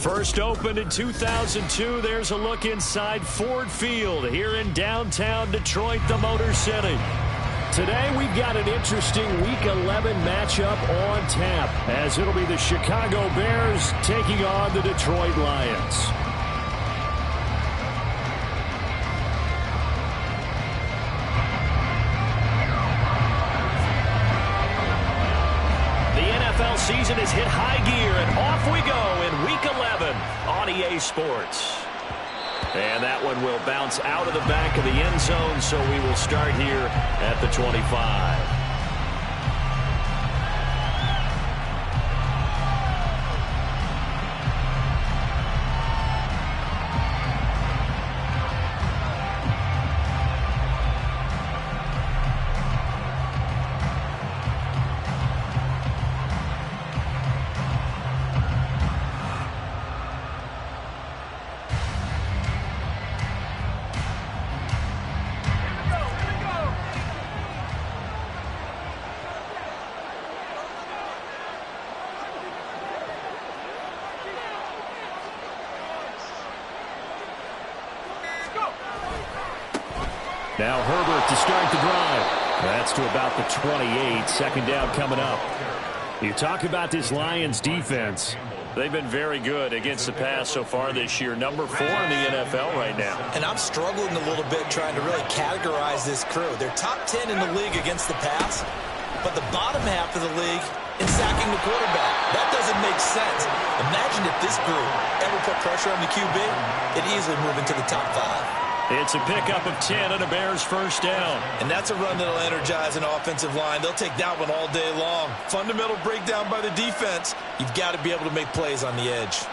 First opened in 2002, there's a look inside Ford Field here in downtown Detroit, the Motor City. Today we've got an interesting Week 11 matchup on tap, as it'll be the Chicago Bears taking on the Detroit Lions. Season has hit high gear, and off we go in Week 11 on EA Sports. And that one will bounce out of the back of the end zone, so we will start here at the 25. Now Herbert to start the drive. That's to about the 28. Second down coming up. You talk about this Lions defense. They've been very good against the pass so far this year. Number 4 in the NFL right now. And I'm struggling a little bit trying to really categorize this crew. They're top 10 in the league against the pass, but the bottom half of the league in sacking the quarterback. That doesn't make sense. Imagine if this group ever put pressure on the QB, it'd easily move into the top 5. It's a pickup of 10 and a Bears first down. And that's a run that'll energize an offensive line. They'll take that one all day long. Fundamental breakdown by the defense. You've got to be able to make plays on the edge.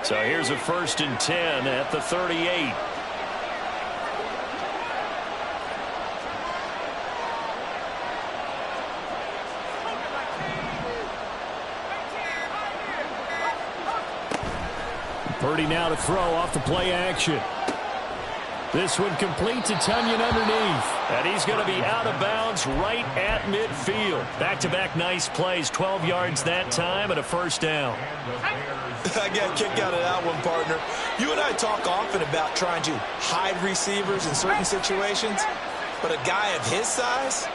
So here's a 1st and 10 at the 38. Purdy now to throw off the play action. This one complete to Tunyon underneath. And he's going to be out of bounds right at midfield. Back-to-back nice plays. 12 yards that time and a first down. I got kicked out of that one, partner. You and I talk often about trying to hide receivers in certain situations, but a guy of his size,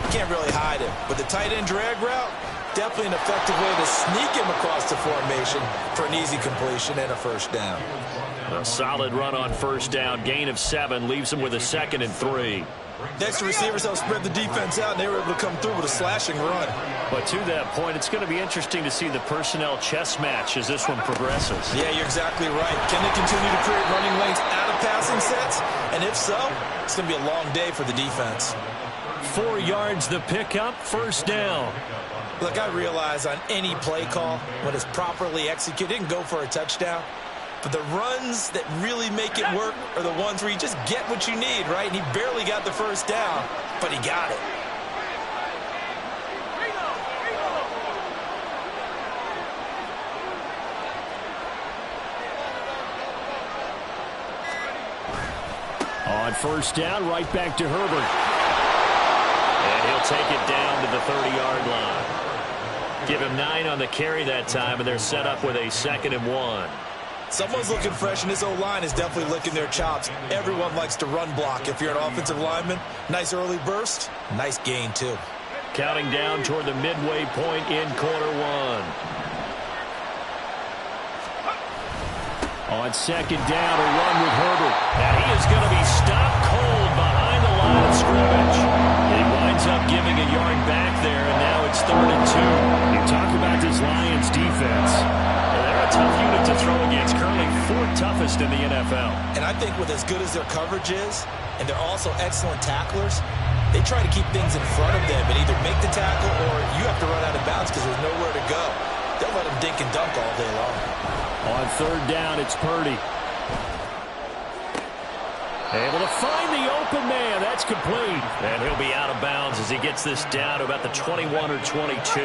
can't really hide him. But the tight end drag route, definitely an effective way to sneak him across the formation for an easy completion and a first down. A solid run on first down. Gain of 7 leaves him with a 2nd and 3. Next receivers help spread the defense out, and they were able to come through with a slashing run. But to that point, it's going to be interesting to see the personnel chess match as this one progresses. Yeah, you're exactly right. Can they continue to create running lanes out of passing sets? And if so, it's going to be a long day for the defense. 4 yards the pickup, first down. Look, I realize on any play call, when it's properly executed, it can go for a touchdown. But the runs that really make it work are the ones where you just get what you need, right? And he barely got the first down, but he got it. On first down, right back to Herbert. And he'll take it down to the 30-yard line. Give him 9 on the carry that time, and they're set up with a 2nd and 1. Someone's looking fresh, and this O-line is definitely licking their chops. Everyone likes to run block. If you're an offensive lineman, nice early burst, nice gain, too. Counting down toward the midway point in quarter 1. On second down, a run with Herbert. And he is going to be stopped cold behind the line of scrimmage. He winds up giving a yard back there, and now it's 3rd and 2. You talk about this Lions defense. They're a tough unit to throw against, currently 4th toughest in the NFL. And I think with as good as their coverage is, and they're also excellent tacklers, they try to keep things in front of them and either make the tackle or you have to run out of bounds because there's nowhere to go. They'll let them dink and dunk all day long. On 3rd down, it's Purdy. Able to find the open man. That's complete. And he'll be out of bounds as he gets this down to about the 21 or 22.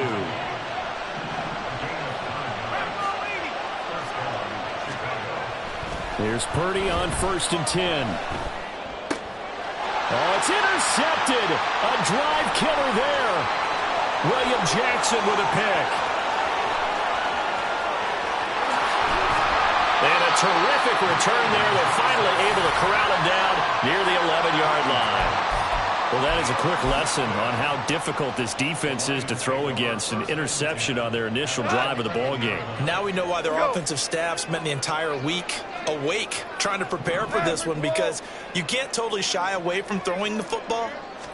Here's Purdy on 1st and 10. Oh, it's intercepted. A drive killer there. William Jackson with a pick. And a terrific return there. They're finally able to corral him down near the 11-yard line. Well, that is a quick lesson on how difficult this defense is to throw against. An interception on their initial drive of the ball game. Now we know why their offensive staff spent the entire week awake trying to prepare for this one, because you can't totally shy away from throwing the football.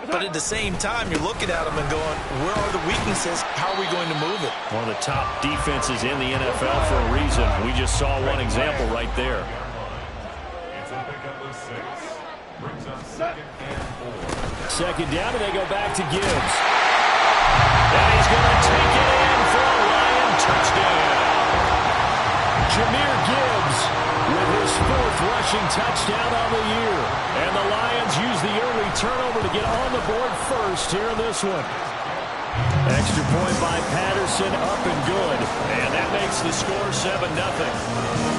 But at the same time, you're looking at them and going, where are the weaknesses? How are we going to move it? One of the top defenses in the NFL for a reason. We just saw one example right there. Second down, and they go back to Gibbs. And he's going to take it in for a Lion touchdown. Jahmyr Gibbs with his 4th rushing touchdown on the year. And the Lions use the early turnover to get on the board first here in this one. Extra point by Patterson, up and good. And that makes the score 7-0.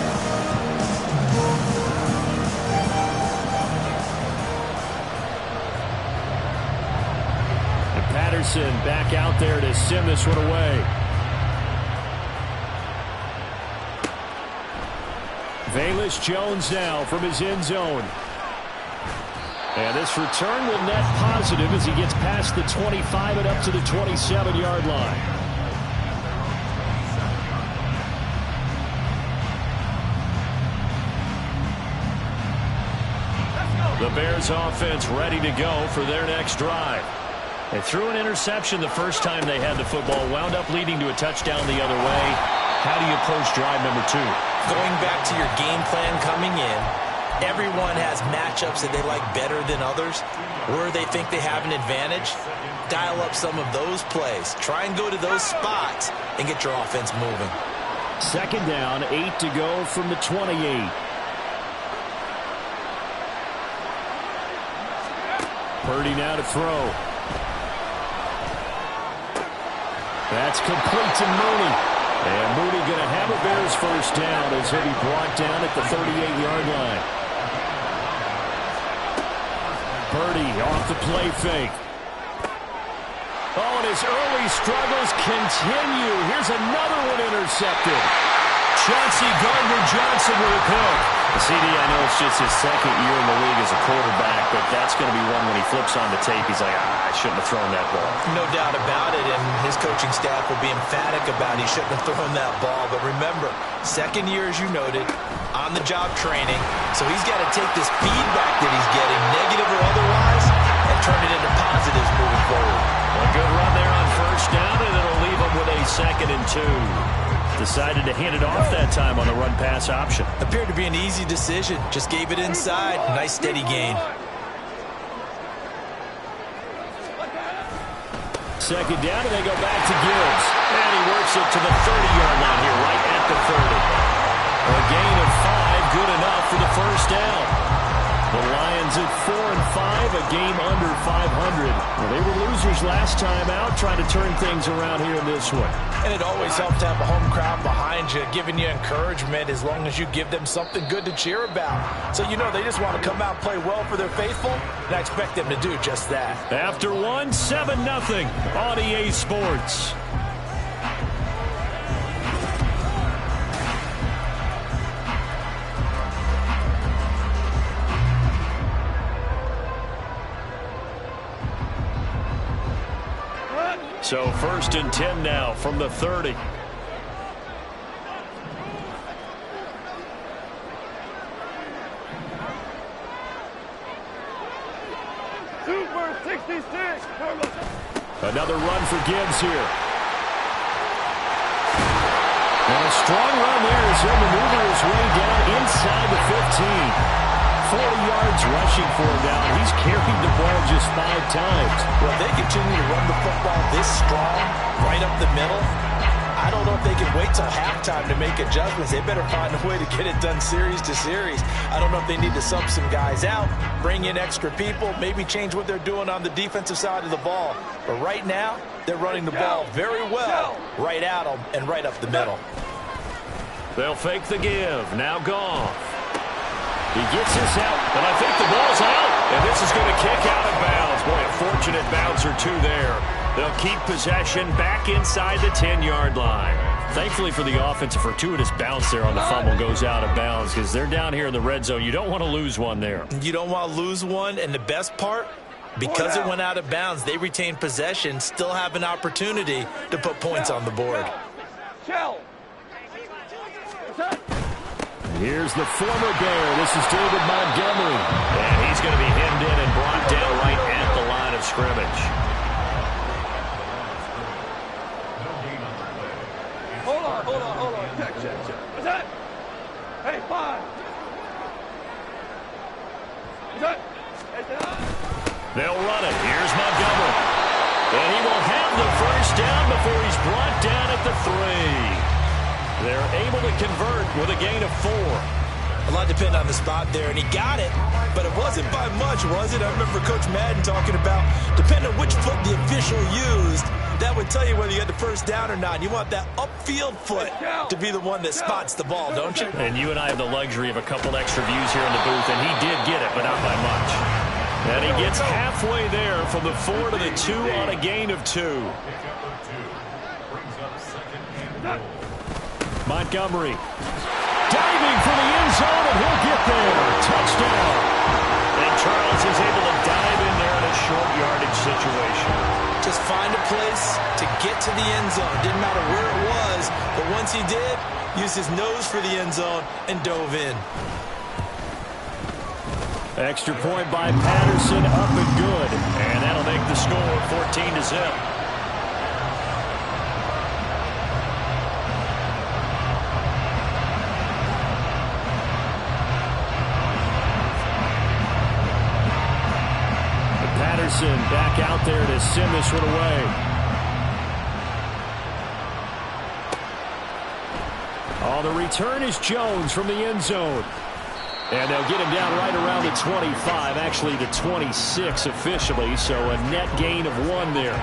Patterson back out there to send this one away. Velus Jones now from his end zone. And this return will net positive as he gets past the 25 and up to the 27-yard line. The Bears offense ready to go for their next drive. They threw an interception the first time they had the football, wound up leading to a touchdown the other way. How do you approach drive number 2? Going back to your game plan coming in, everyone has matchups that they like better than others, where they think they have an advantage. Dial up some of those plays. Try and go to those spots and get your offense moving. Second down, 8 to go from the 28. Purdy now to throw. That's complete to Mooney. And Mooney going to have a Bears first down as he'll be brought down at the 38-yard line. Purdy off the play fake. Oh, and his early struggles continue. Here's another one intercepted. Chauncey Gardner-Johnson with a pick. CD, I know it's just his second year in the league as a quarterback, but that's going to be one when he flips on the tape. He's like, I shouldn't have thrown that ball. No doubt about it, and his coaching staff will be emphatic about he shouldn't have thrown that ball. But remember, second year, as you noted, on-the-job training, so he's got to take this feedback that he's getting, negative or otherwise, and turn it into positives moving forward. A good run there on first down, and it'll leave him with a 2nd and 2. Decided to hand it off that time on the run-pass option. Appeared to be an easy decision. Just gave it inside. Nice, steady gain. Second down, and they go back to Gibbs. And he works it to the 30-yard line here, right at the 30. A gain of 5, good enough for the first down. The Lions at 4-5, a game under 500. Well, they were losers last time out, trying to turn things around here in this one. And it always helps to have a home crowd behind you, giving you encouragement as long as you give them something good to cheer about. So you know they just want to come out and play well for their faithful, and I expect them to do just that. After one, 7-0 on EA Sports. So 1st and 10 now from the 30. Super 66. Another run for Gibbs here. And a strong run there as he'll maneuver his way down inside the 15. 40 yards rushing for him now. He's carried the ball just 5 times. Well, if they continue to run the football this strong, right up the middle, I don't know if they can wait till halftime to make adjustments. They better find a way to get it done series to series. I don't know if they need to sub some guys out, bring in extra people, maybe change what they're doing on the defensive side of the ball. But right now, they're running the ball very well right at them and right up the middle. They'll fake the give. Now Goff. He gets this out, and I think the ball's out. And this is going to kick out of bounds. Boy, a fortunate bounce or two there. They'll keep possession back inside the 10-yard line. Thankfully for the offense, a fortuitous bounce there on the fumble goes out of bounds because they're down here in the red zone. You don't want to lose one there. You don't want to lose one, and the best part, because it went out of bounds, they retain possession, still have an opportunity to put points on the board. Here's the former Bear. This is David Montgomery. And he's going to be hemmed in and brought down right at the line of scrimmage. Hold on. Check. What's that? Hey, 5. What's that? They'll run it. Here's Montgomery. And he will have the first down before he's brought down at the 3. They're able to convert with a gain of 4. A lot depended on the spot there, and he got it, but it wasn't by much, was it? I remember Coach Madden talking about, depending on which foot the official used, that would tell you whether you had the first down or not. You want that upfield foot to be the one that spots the ball, don't you? And you and I have the luxury of a couple extra views here in the booth, and he did get it, but not by much. And he gets halfway there from the 4 to the 2 on a gain of 2. Montgomery diving for the end zone, and he'll get there. Touchdown. And Charles is able to dive in there in a short yardage situation. Just find a place to get to the end zone. Didn't matter where it was, but once he did, used his nose for the end zone and dove in. Extra point by Patterson, up and good. And that'll make the score 14-0. Patterson back out there to send this one away. Oh, the return is Jones from the end zone. And they'll get him down right around the 25, actually the 26 officially, so a net gain of 1 there.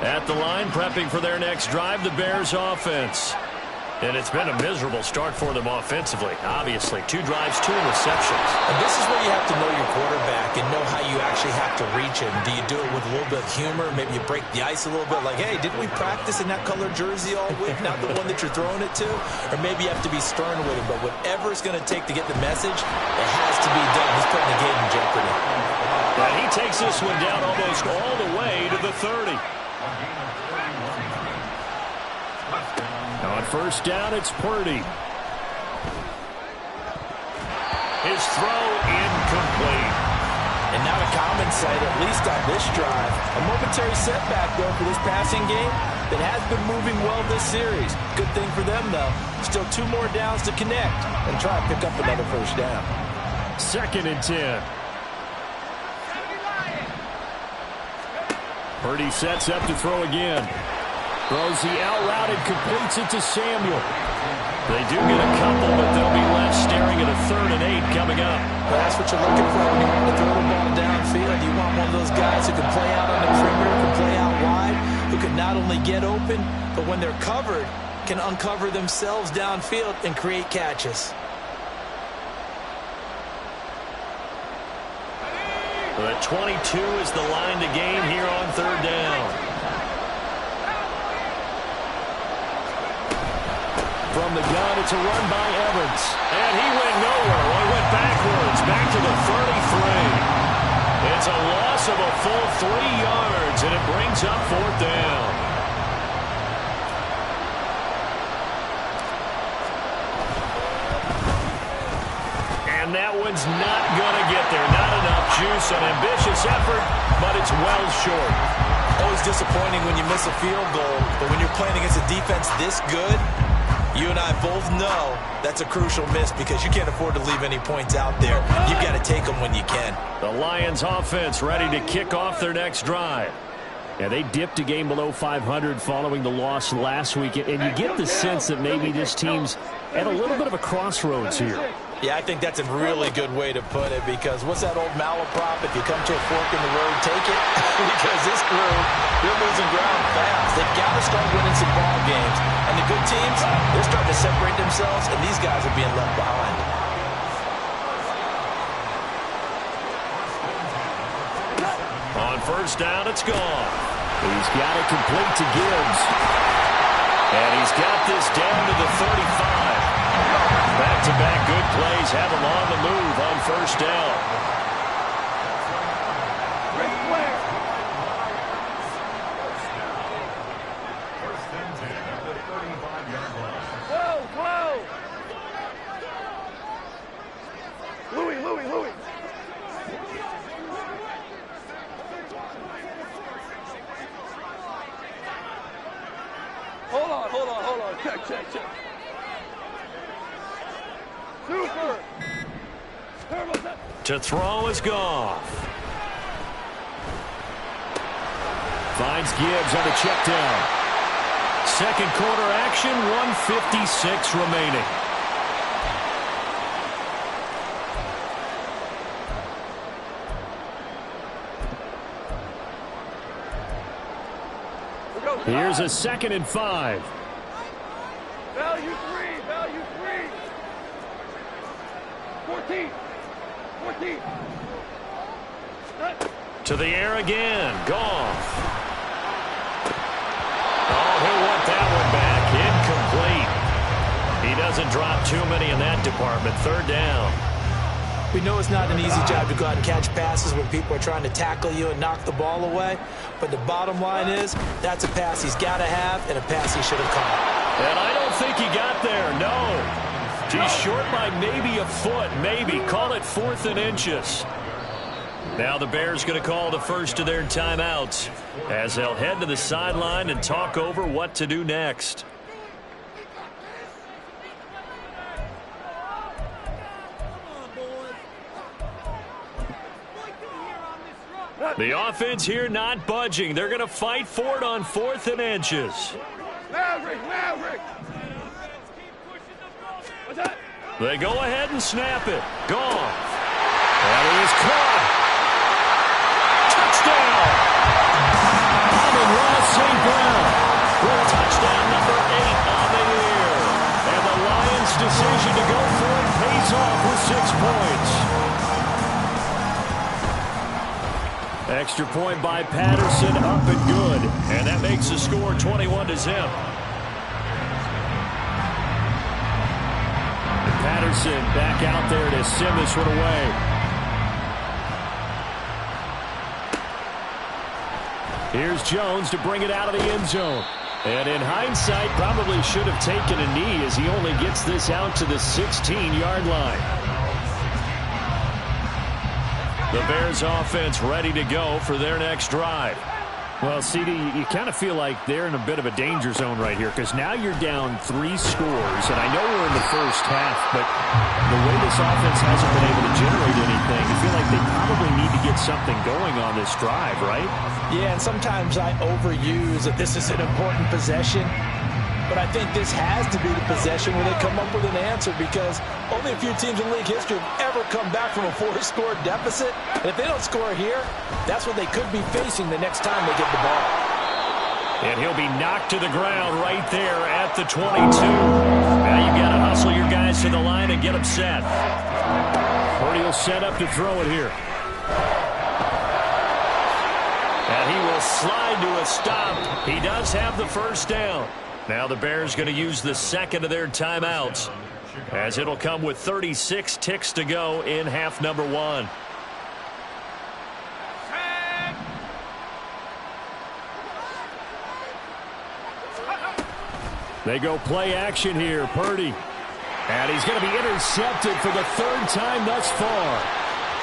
At the line, prepping for their next drive, the Bears offense. And it's been a miserable start for them offensively. Obviously, 2 drives, 2 interceptions. And this is where you have to know your quarterback and know how you actually have to reach him. Do you do it with a little bit of humor? Maybe you break the ice a little bit like, hey, didn't we practice in that colored jersey all week? Not the one that you're throwing it to? Or maybe you have to be stern with him. But whatever it's going to take to get the message, it has to be done. He's putting the game in jeopardy. And he takes this one down almost all the way to the 30. On first down, it's Purdy. His throw incomplete. And not a common sight, at least on this drive. A momentary setback, though, for this passing game that has been moving well this series. Good thing for them, though. Still 2 more downs to connect and try to pick up another first down. 2nd and 10. Purdy sets up to throw again. Throws the out route and completes it to Samuel. They do get a couple, but they'll be left staring at a 3rd and 8 coming up. Well, that's what you're looking for when you want to throw the ball downfield. You want one of those guys who can play out on the perimeter, can play out wide, who can not only get open, but when they're covered, can uncover themselves downfield and create catches. But 22 is the line to gain here on 3rd down. From the gun, it's a run by Evans. And he went nowhere. Well, he went backwards, back to the 33. It's a loss of a full 3 yards, and it brings up 4th down. And that one's not going to get there. Not enough juice, an ambitious effort, but it's well short. Always disappointing when you miss a field goal, but when you're playing against a defense this good, you and I both know that's a crucial miss because you can't afford to leave any points out there. You've got to take them when you can. The Lions offense ready to kick off their next drive. Yeah, they dipped a game below 500 following the loss last week, and you get the sense that maybe this team's at a little bit of a crossroads here. Yeah, I think that's a really good way to put it because what's that old malaprop? If you come to a fork in the road, take it. Because this crew They're losing ground fast. They've got to start winning some ball games. And the good teams, they're starting to separate themselves, and these guys are being left behind. On first down, it's gone. He's got it complete to Gibbs. And he's got this down to the 35. Back-to-back good plays have him on the move on first down. Louis. Hold on. Check. Super. To throw is Goff. Finds Gibbs on the check down. Second quarter action, 1:56 remaining. Here's a 2nd and 5. Value three. 14. To the air again. Goff. Oh, he'll want that one back. Incomplete. He doesn't drop too many in that department. 3rd down. We know it's not an easy job to go out and catch passes when people are trying to tackle you and knock the ball away. But the bottom line is, that's a pass he's got to have and a pass he should have caught. And I don't think he got there, no. He's short by maybe a foot, maybe. Call it 4th and inches. Now the Bears going to call the first of their timeouts as they'll head to the sideline and talk over what to do next. The offense here not budging. They're going to fight for it on 4th and inches. Maverick. What's that? They go ahead and snap it. Gone. And he is caught. Touchdown. Amon-Ra St. Brown with touchdown number 8 on the year. And the Lions' decision to go for it pays off with 6 points. Extra point by Patterson, up and good. And that makes the score 21-0. Patterson back out there to send this one away. Here's Jones to bring it out of the end zone. And in hindsight, probably should have taken a knee as he only gets this out to the 16-yard line. The Bears offense ready to go for their next drive. Well, CD, you kind of feel like they're in a bit of a danger zone right here because now you're down 3 scores, and I know we're in the first half, but the way this offense hasn't been able to generate anything, you feel like they probably need to get something going on this drive, right? Yeah, and sometimes I overuse that this is an important possession. But I think this has to be the possession where they come up with an answer because only a few teams in league history have ever come back from a 4-score deficit. And if they don't score here, that's what they could be facing the next time they get the ball. And he'll be knocked to the ground right there at the 22. Now you've got to hustle your guys to the line and get them set. Purdy will set up to throw it here. And he will slide to a stop. He does have the first down. Now the Bears going to use the second of their timeouts as it'll come with 36 ticks to go in half number 1. They go play action here, Purdy. And he's going to be intercepted for the 3rd time thus far.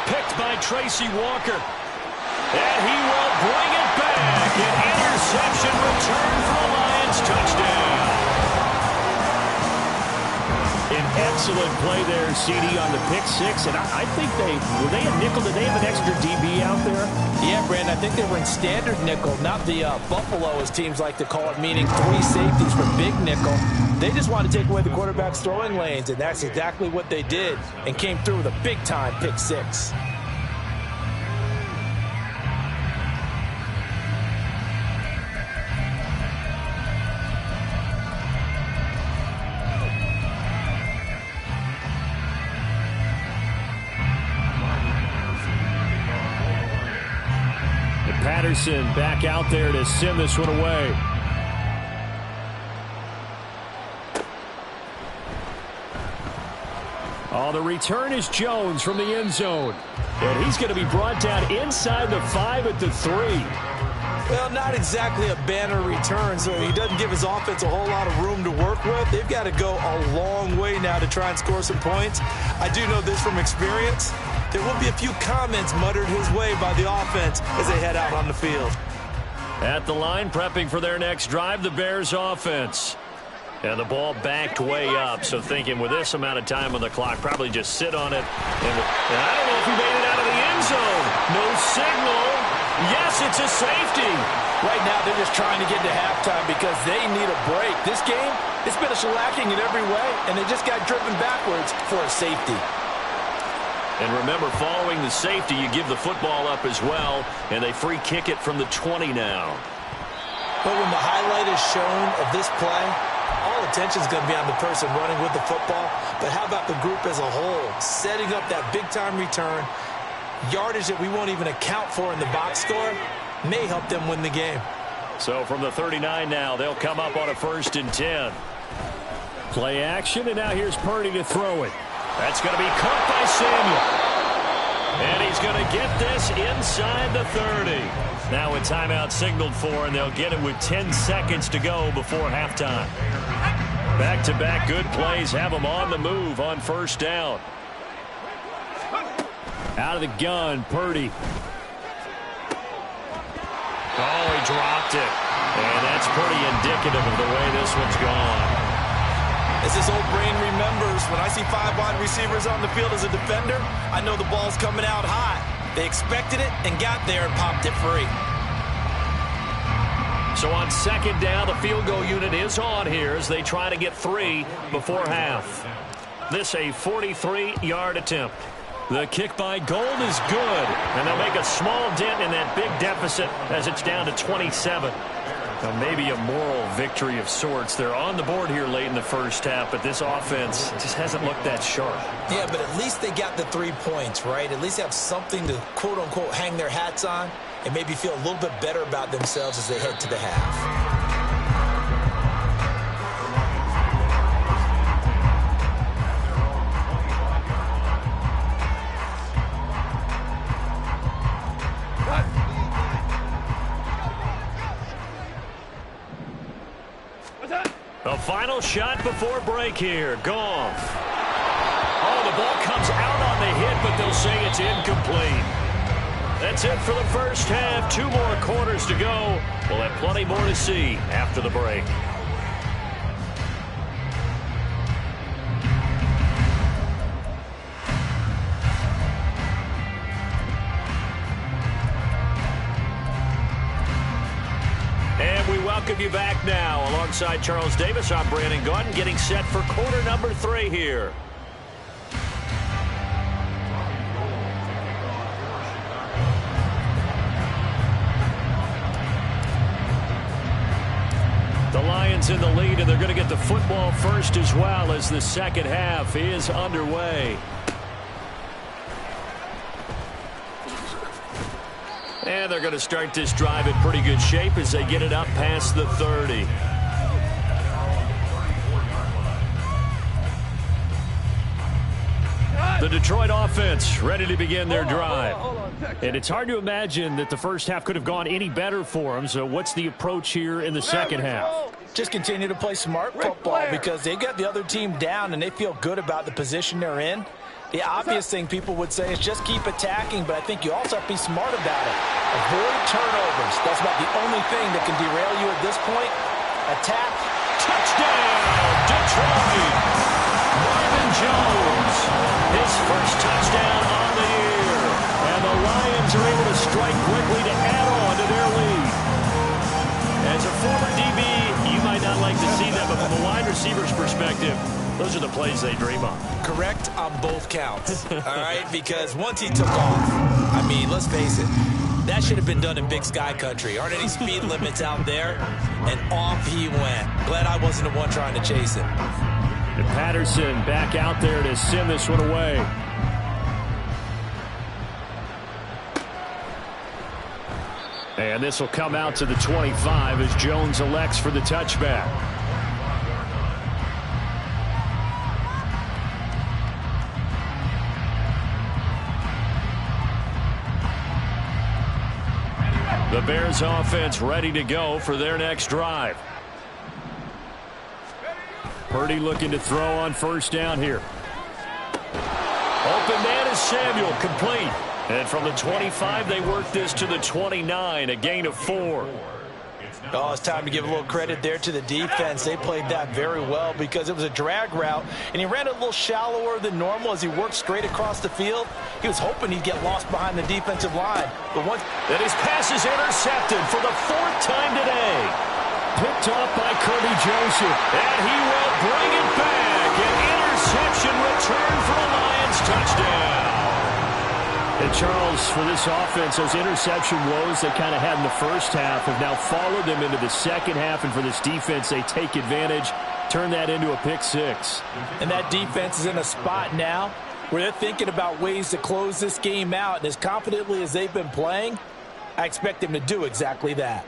Picked by Tracy Walker. And he will bring it back. An interception return for the Lions touchdown. An excellent play there, CD, on the pick 6. And I think were they a nickel? Did they have an extra DB out there? Yeah, Brandon, I think they were in standard nickel, not the Buffalo, as teams like to call it, meaning 3 safeties for big nickel. They just wanted to take away the quarterback's throwing lanes, and that's exactly what they did and came through with a big-time pick 6. Patterson back out there to send this one away. Oh, the return is Jones from the end zone. And he's going to be brought down inside the 5 at the 3. Well, not exactly a banner return, so he doesn't give his offense a whole lot of room to work with. They've got to go a long way now to try and score some points. I do know this from experience. There will be a few comments muttered his way by the offense as they head out on the field. At the line, prepping for their next drive, the Bears offense. And the ball backed way up, so thinking with this amount of time on the clock, probably just sit on it. And I don't know if he made it out of the end zone. No signal. Yes, it's a safety. Right now, they're just trying to get to halftime because they need a break. This game, it's been a shellacking in every way, and they just got driven backwards for a safety. And remember, following the safety, you give the football up as well, and they free kick it from the 20 now. But when the highlight is shown of this play, all attention is going to be on the person running with the football. But how about the group as a whole, setting up that big-time return, yardage that we won't even account for in the box score, may help them win the game. So from the 39 now, they'll come up on a 1st and 10. Play action, and now here's Purdy to throw it. That's going to be caught by Samuel. And he's going to get this inside the 30. Now a timeout signaled for, and they'll get him with 10 seconds to go before halftime. Back-to-back good plays have him on the move on 1st down. Out of the gun, Purdy. Oh, he dropped it. And that's pretty indicative of the way this one's gone. As his old brain remembers, when I see 5 wide receivers on the field as a defender, I know the ball's coming out hot. They expected it and got there and popped it free. So on 2nd down, the field goal unit is on here as they try to get 3 before half. This a 43-yard attempt. The kick by Gold is good, and they'll make a small dent in that big deficit as it's down to 27. Now maybe a moral victory of sorts. They're on the board here late in the 1st half, but this offense just hasn't looked that sharp. Yeah, but at least they got the 3 points, right? At least have something to, quote-unquote, hang their hats on and maybe feel a little bit better about themselves as they head to the half. The final shot before break here. Goff. Oh, the ball comes out on the hit, but they'll say it's incomplete. That's it for the 1st half. 2 more quarters to go. We'll have plenty more to see after the break. And we welcome you back now. Alongside Charles Davis, I'm Brandon Gaudin, getting set for quarter number 3 here. The Lions in the lead, and they're going to get the football first as well as the 2nd half is underway. And they're going to start this drive in pretty good shape as they get it up past the 30. The Detroit offense ready to begin their drive. And it's hard to imagine that the 1st half could have gone any better for them. So what's the approach here in the 2nd half? Just continue to play smart football because they got the other team down and they feel good about the position they're in. The obvious thing people would say is just keep attacking, but I think you also have to be smart about it. Avoid turnovers. That's about the only thing that can derail you at this point. Attack. Touchdown, Detroit. Marvin Jones, his 1st touchdown on the year. And the Lions are able to strike quickly to add on to their lead. As a former DB, you might not like to see that, but from a wide receiver's perspective, those are the plays they dream of. Correct on both counts, all right? Because once he took off, I mean, let's face it, that should have been done in Big Sky country. Aren't any speed limits out there? And off he went. Glad I wasn't the one trying to chase him. And Patterson back out there to send this one away. And this will come out to the 25 as Jones elects for the touchback. The Bears offense ready to go for their next drive. Purdy looking to throw on first down here. Open man is Samuel, complete. And from the 25, they work this to the 29, a gain of 4. Oh, it's time to give a little credit there to the defense. They played that very well because it was a drag route, and he ran a little shallower than normal as he worked straight across the field. He was hoping he'd get lost behind the defensive line. But once that his pass is intercepted for the 4th time today. Picked off by Kirby Joseph, and he will bring it back. An interception return for a Lions touchdown. And Charles, for this offense, those interception woes they kind of had in the first half have now followed them into the second half. And for this defense, they take advantage, turn that into a pick 6. And that defense is in a spot now where they're thinking about ways to close this game out. And as confidently as they've been playing, I expect them to do exactly that.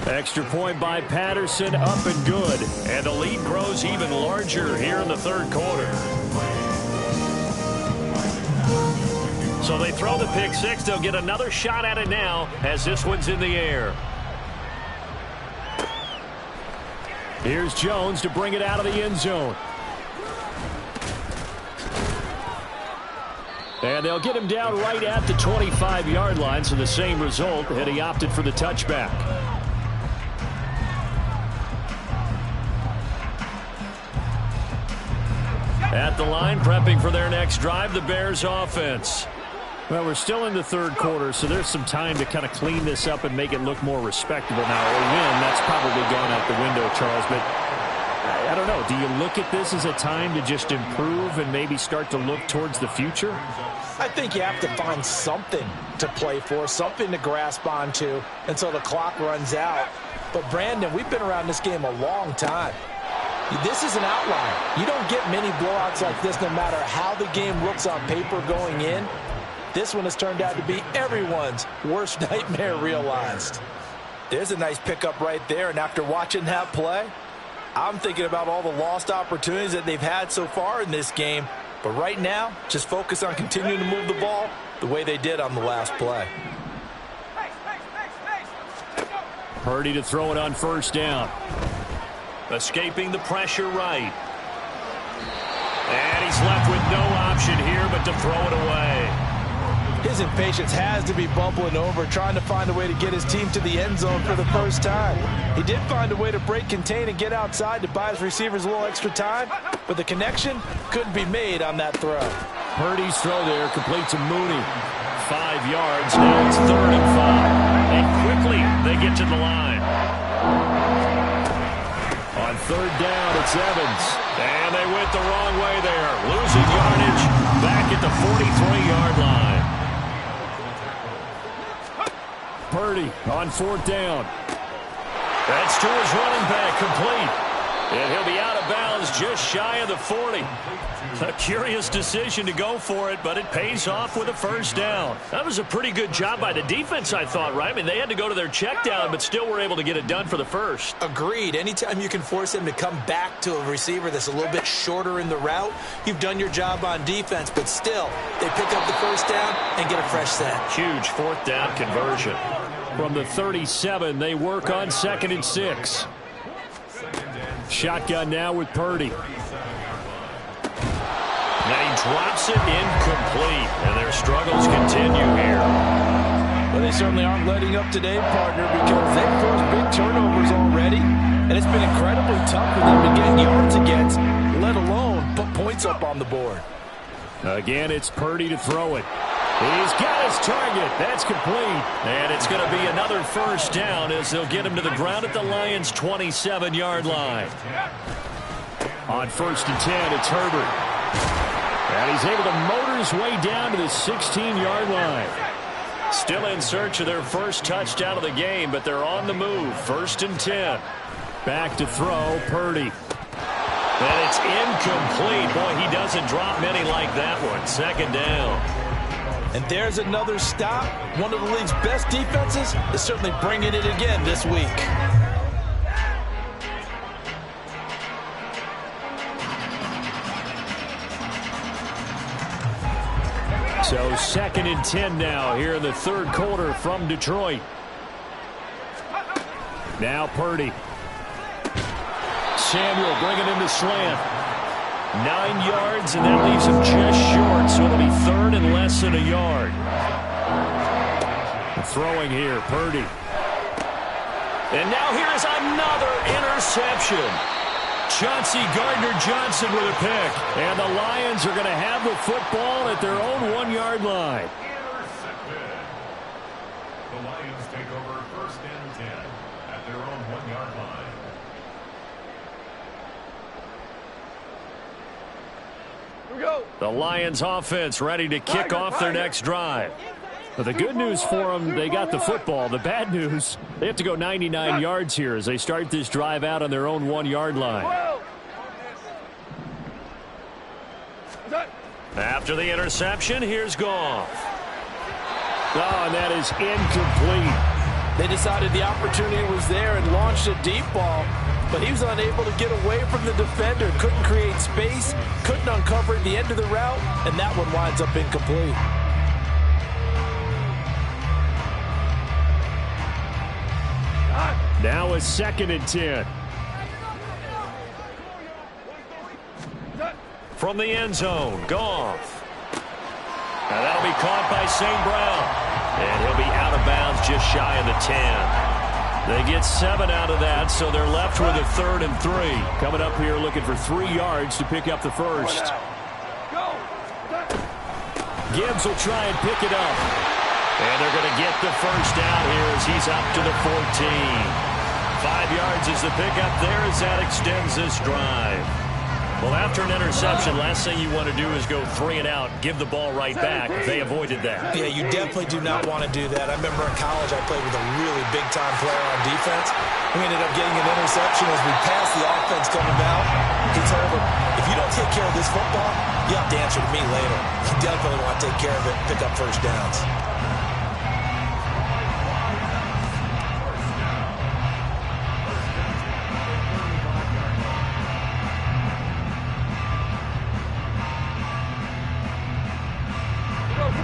Extra point by Patterson, up and good. And the lead grows even larger here in the third quarter. So they throw the pick 6. They'll get another shot at it now as this one's in the air. Here's Jones to bring it out of the end zone. And they'll get him down right at the 25-yard line, so the same result, and he opted for the touchback. At the line, prepping for their next drive, the Bears offense. Well, we're still in the third quarter, so there's some time to kind of clean this up and make it look more respectable. Now, a win, that's probably gone out the window, Charles, but I don't know. Do you look at this as a time to just improve and maybe start to look towards the future? I think you have to find something to play for, something to grasp onto until the clock runs out. But, Brandon, we've been around this game a long time. This is an outlier. You don't get many blowouts like this no matter how the game looks on paper going in. This one has turned out to be everyone's worst nightmare realized. There's a nice pickup right there, and after watching that play, I'm thinking about all the lost opportunities that they've had so far in this game. But right now, just focus on continuing to move the ball the way they did on the last play. Purdy to throw it on first down. Escaping the pressure right. And he's left with no option here but to throw it away. His impatience has to be bubbling over, trying to find a way to get his team to the end zone for the first time. He did find a way to break, contain, and get outside to buy his receivers a little extra time, but the connection couldn't be made on that throw. Purdy's throw there complete to Mooney. 5 yards, now it's 3rd and 5. And quickly they get to the line. On 3rd down, it's Evans. And they went the wrong way there. Losing yardage back at the 43-yard line. Purdy on 4th down. That's to his running back, complete. And he'll be out of bounds just shy of the 40. A curious decision to go for it, but it pays off with a first down. That was a pretty good job by the defense, I thought, right? I mean, they had to go to their check down, but still were able to get it done for the first. Agreed. Anytime you can force them to come back to a receiver that's a little bit shorter in the route, you've done your job on defense, but still, they pick up the first down and get a fresh set. Huge 4th down conversion. From the 37, they work on 2nd and 6. Shotgun now with Purdy. And he drops it incomplete, and their struggles continue here. Well, they certainly aren't letting up today, partner, because they've forced big turnovers already, and it's been incredibly tough for them to get yards against, let alone put points up on the board. Again, it's Purdy to throw it. He's got his target. That's complete. And it's going to be another first down as they'll get him to the ground at the Lions' 27-yard line. On 1st and 10, it's Herbert. And he's able to motor his way down to the 16-yard line. Still in search of their first touchdown of the game, but they're on the move. 1st and 10. Back to throw, Purdy. And it's incomplete. Boy, he doesn't drop many like that one. 2nd down. And there's another stop. One of the league's best defenses is certainly bringing it again this week. So 2nd and 10 now here in the third quarter from Detroit. Now Purdy. Samuel bringing in the slant. 9 yards, and that leaves him just short, so it'll be third and less than a yard. Throwing here, Purdy. And now here is another interception. Chauncey Gardner-Johnson with a pick. And the Lions are going to have the football at their own 1-yard line. The Lions take over 1st and 10 at their own 1-yard line. The Lions offense ready to kick off their next drive. But the good news for them, they got the football. The bad news, they have to go 99 yards here as they start this drive out on their own 1-yard line. After the interception, here's Goff. Oh, and that is incomplete. They decided the opportunity was there and launched a deep ball, but he was unable to get away from the defender, couldn't create space, couldn't uncover the end of the route, and that one winds up incomplete. Now a 2nd and 10. From the end zone, Goff. Now that'll be caught by St. Brown. And he'll be out of bounds just shy of the 10. They get 7 out of that, so they're left with a 3rd and 3. Coming up here looking for 3 yards to pick up the first. Gibbs will try and pick it up. And they're going to get the first down here as he's up to the 14. 5 yards is the pickup there as that extends this drive. Well, after an interception, last thing you want to do is go 3 and out, give the ball right back. They avoided that. Yeah, you definitely do not want to do that. I remember in college I played with a really big-time player on defense. We ended up getting an interception as we passed the offense coming out. He told him, if you don't take care of this football, you have to answer to me later. You definitely want to take care of it, pick up first downs.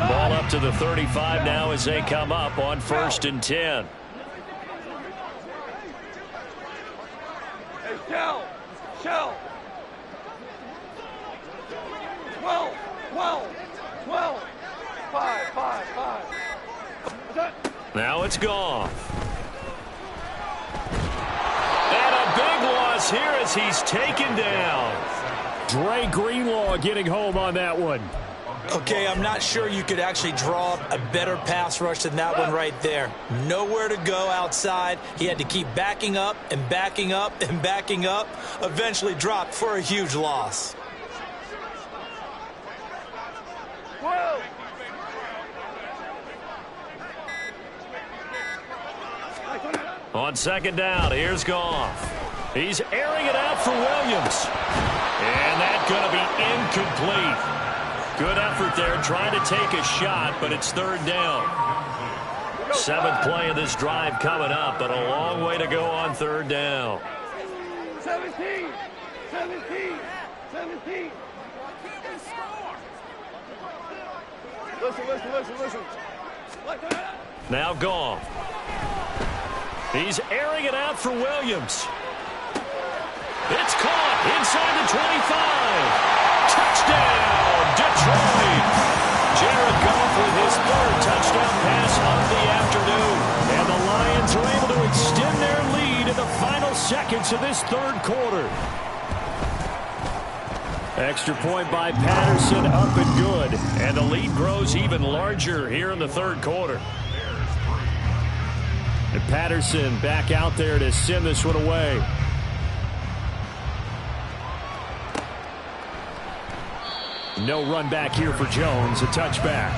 Ball up to the 35 now as they come up on 1st and 10. Hey, Shell. 12. 5. Now it's Goff. And a big loss here as he's taken down. Dre Greenlaw getting home on that one. Okay, I'm not sure you could actually draw up a better pass rush than that one right there. Nowhere to go outside. He had to keep backing up and backing up and backing up. Eventually dropped for a huge loss. 12. On 2nd down, here's Goff. He's airing it out for Williams. And that's going to be incomplete. Good effort there, trying to take a shot, but it's 3rd down. 7th play of this drive coming up, but a long way to go on 3rd down. 17. Listen. Now Goff. He's airing it out for Williams. It's caught inside the 25. Touchdown, Detroit. Jared Goff with his 3rd touchdown pass of the afternoon. And the Lions are able to extend their lead in the final seconds of this 3rd quarter. Extra point by Patterson, up and good. And the lead grows even larger here in the 3rd quarter. And Patterson back out there to send this one away. No run back here for Jones, a touchback.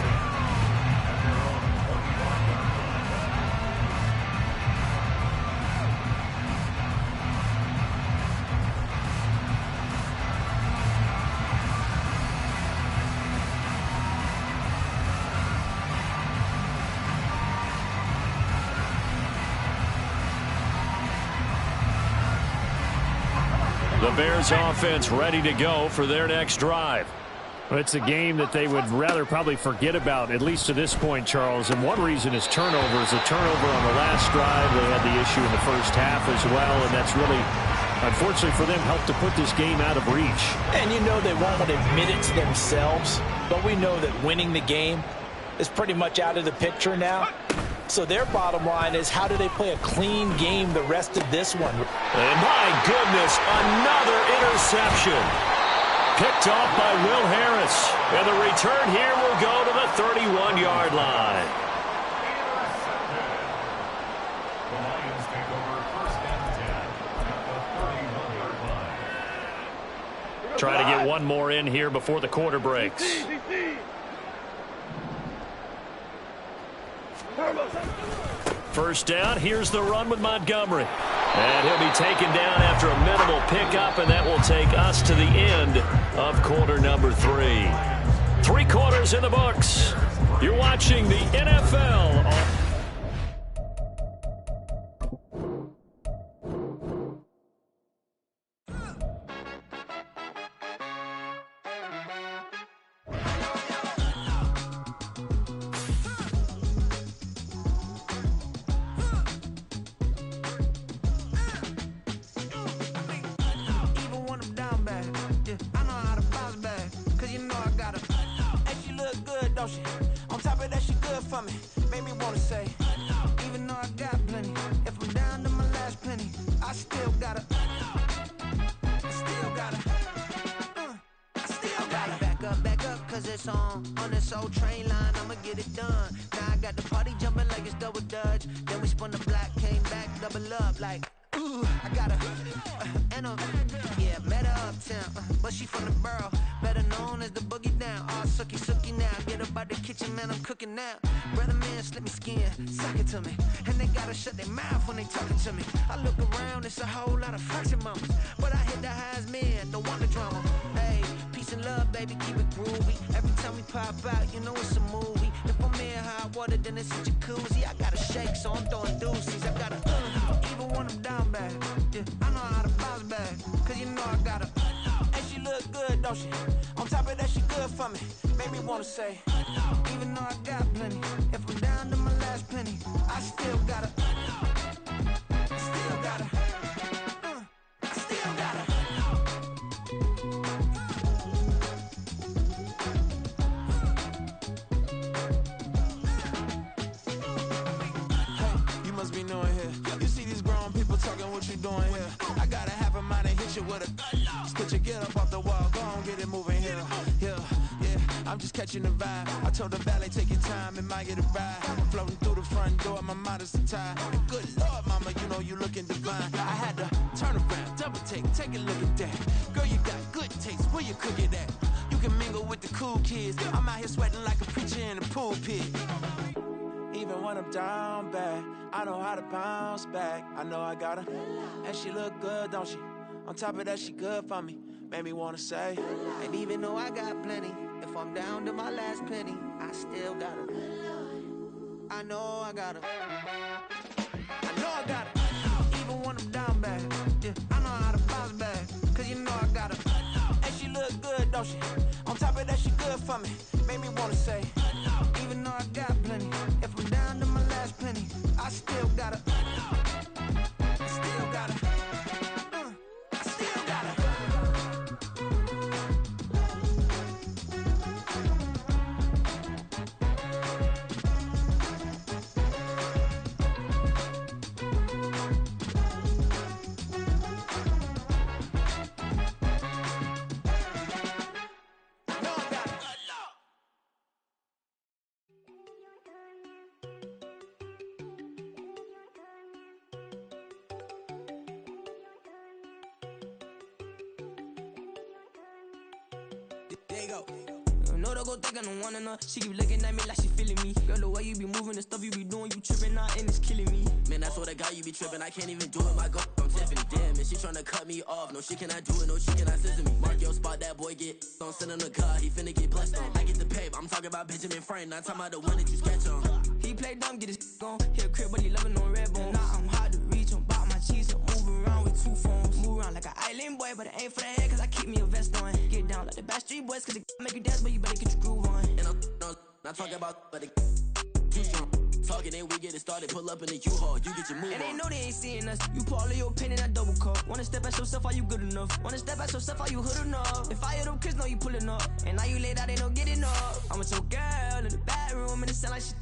The Bears offense ready to go for their next drive. Well, it's a game that they would rather probably forget about, at least to this point, Charles. And one reason is turnovers. A turnover on the last drive. They had the issue in the first half as well, and that's really, unfortunately for them, helped to put this game out of reach. And you know they won't admit it to themselves, but we know that winning the game is pretty much out of the picture now. So their bottom line is, how do they play a clean game the rest of this one? And my goodness, another interception. Picked off by Will Harris. And the return here will go to the 31-yard line. The Lions take over first and 10 at the 31-yard line. Try to get one more in here before the quarter breaks. First down, here's the run with Montgomery. And he'll be taken down after a minimal pickup, and that will take us to the end of quarter number 3. 3 quarters in the books. You're watching the NFL. On top of that, she good for me. Made me wanna say, even though I got plenty, if I'm down to my last penny, I still gotta back up, cause it's on this old train line, I'ma get it done. Now I got the party jumping like it's double dutch. Then we spun the block, came back, double up like, ooh, I got yeah, met her uptown, but she from the borough, better known as the boogie down. All sucky now, get up out the kitchen, man, I'm cooking now. Brother man, slip me skin, suck it to me, and they gotta shut their mouth when they talking to me. I look around, it's a whole lot of fraction mamas, but I hit the highs, man, don't want the drama. Hey, peace and love, baby, keep it groovy. Every time we pop out, you know it's a movie. If I'm in hot water, then it's a jacuzzi. I gotta shake, so I'm throwing deuces. I gotta, even when I'm down bad, yeah, I know how to bounce back, cause you know I gotta, and she look good, don't she? On top of that, she good for me. Made me wanna say, even though I got plenty, if I'm down to my last penny, I still gotta, what you doing here? I got a half a mind to hit you with a split you, get up off the wall, go on, get it moving here. Yeah, I'm just catching the vibe. I told the valet, take your time, it might get a ride. Floating through the front door, my mind is a tie. And good Lord, mama, you know you looking divine. I had to turn around, double take a look at that. Girl, you got good taste, where you cook it at? You can mingle with the cool kids. I'm out here sweating like a preacher in a pulpit. Even when I'm down bad, I know how to bounce back. I know I got her, and she look good, don't she? On top of that, she good for me. Made me wanna say, and even though I got plenty, if I'm down to my last penny, I still got her. I know I got her. I know I got her. Even when I'm down bad, yeah, I know how to bounce back, cause you know I got her. And she look good, don't she? On top of that, she good for me. Made me wanna say, even though I got plenty, if I'm down to my last penny, I still gotta, I still gotta, I still gotta. There you go. No, they gon' think I don't wanna know. She keep looking at me like she feeling me. Girl, the way you be moving, the stuff you be doing, you tripping out and it's killing me. Man, that's what I got, you be tripping. I can't even do it, my girl. I'm Tiffany. Damn, and she tryna cut me off. No, she cannot do it, no, she cannot listen to me. Mark your spot, that boy get on. Send him the car, he finna get blessed on. I get the pay, I'm talking about Benjamin Franklin. Not talking about the one that you sketch on. He play dumb, get his gone. Hit a crib, but he loving on red bone. Now I'm hard to reach, I'm bout my cheese. I'm moving around with 2 phones. Move around like an island boy, but I aim for the head, cause I keep me a vest on. Get down like the Backstreet Boys, cause it make you dance, but you better get your groove on. And I'm not talking about, but it too strong. Talking, then we get it started, pull up in the U-Haul, you get your move on. And they know they ain't seeing us. You pull all of your pen in that double cup. Wanna step at yourself, are you good enough? Wanna step at yourself, are you hood enough? If I hear them kids, know you pulling up. And now you laid out, they don't get enough. I'm with your girl in the bedroom, and it sound like she